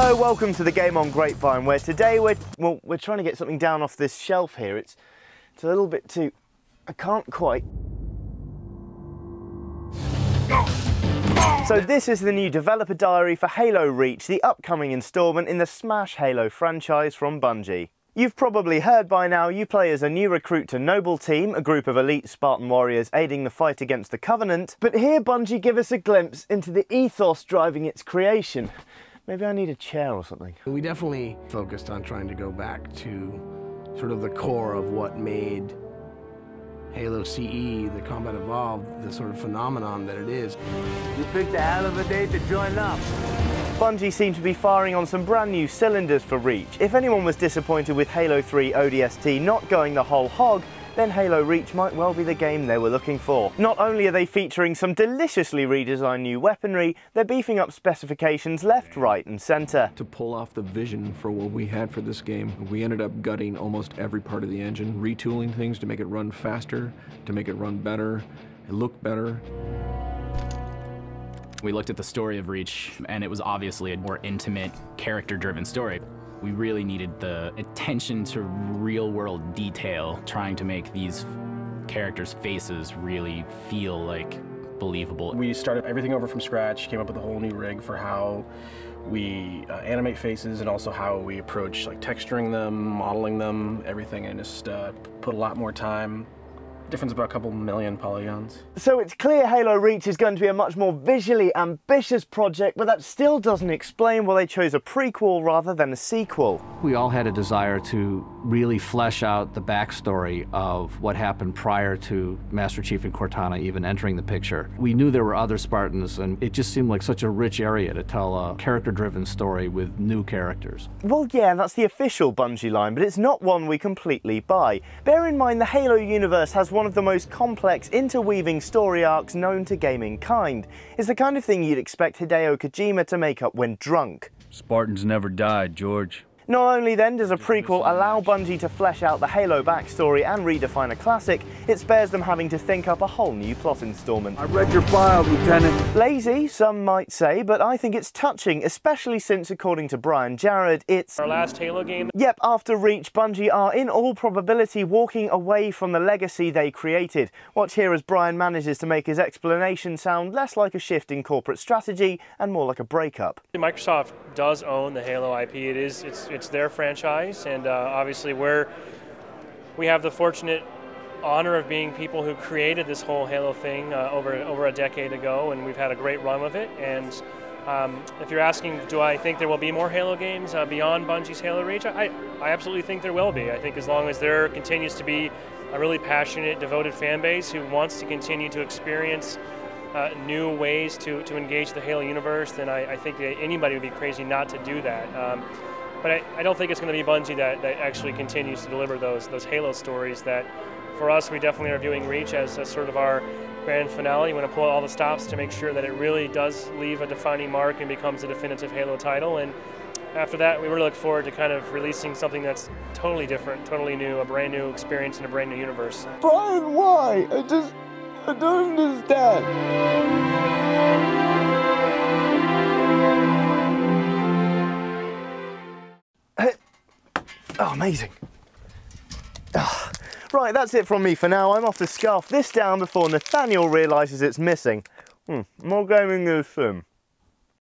Hello, welcome to the Game on Grapevine, where today we're trying to get something down off this shelf here. It's a little bit too... I can't quite... So this is the new developer diary for Halo Reach, the upcoming installment in the Smash Halo franchise from Bungie. You've probably heard by now you play as a new recruit to Noble Team, a group of elite Spartan warriors aiding the fight against the Covenant. But here Bungie give us a glimpse into the ethos driving its creation. Maybe I need a chair or something. We definitely focused on trying to go back to sort of the core of what made Halo CE, the Combat Evolved, the sort of phenomenon that it is. You picked a hell of a day to join up. Bungie seem to be firing on some brand new cylinders for Reach. If anyone was disappointed with Halo 3 ODST not going the whole hog, then Halo Reach might well be the game they were looking for. Not only are they featuring some deliciously redesigned new weaponry, they're beefing up specifications left, right and centre. To pull off the vision for what we had for this game, we ended up gutting almost every part of the engine, retooling things to make it run faster, to make it run better, and look better. We looked at the story of Reach, and it was obviously a more intimate, character-driven story. We really needed the attention to real-world detail, trying to make these characters' faces really feel like believable. We started everything over from scratch, came up with a whole new rig for how we animate faces and also how we approach like texturing them, modeling them, everything, and just put a lot more time. Difference about a couple million polygons. So it's clear Halo Reach is going to be a much more visually ambitious project, but that still doesn't explain why they chose a prequel rather than a sequel. We all had a desire to really flesh out the backstory of what happened prior to Master Chief and Cortana even entering the picture. We knew there were other Spartans, and it just seemed like such a rich area to tell a character-driven story with new characters. Well, yeah, that's the official Bungie line, but it's not one we completely buy. Bear in mind the Halo universe has one of the most complex, interweaving story arcs known to gaming kind. It's the kind of thing you'd expect Hideo Kojima to make up when drunk. Spartans never died, George. Not only then does a prequel allow Bungie to flesh out the Halo backstory and redefine a classic, it spares them having to think up a whole new plot installment. I read your file, Lieutenant. Lazy, some might say, but I think it's touching, especially since, according to Brian Jarrett, it's our last Halo game. Yep, after Reach, Bungie are in all probability walking away from the legacy they created. Watch here as Brian manages to make his explanation sound less like a shift in corporate strategy and more like a breakup. Microsoft does own the Halo IP. It's their franchise, and obviously we have the fortunate honor of being people who created this whole Halo thing over a decade ago, and we've had a great run with it. And if you're asking, do I think there will be more Halo games beyond Bungie's Halo Reach? I absolutely think there will be. I think as long as there continues to be a really passionate, devoted fan base who wants to continue to experience new ways to engage the Halo universe, then I think that anybody would be crazy not to do that. But I don't think it's going to be Bungie that actually continues to deliver those Halo stories. That for us, we definitely are viewing Reach as sort of our grand finale. We want to pull out all the stops to make sure that it really does leave a defining mark and becomes a definitive Halo title. And after that, we really look forward to kind of releasing something that's totally different, totally new, a brand new experience in a brand new universe. Brian, why? I don't understand. Oh, amazing. Right, that's it from me for now. I'm off to scarf this down before Nathaniel realises it's missing. More gaming news soon.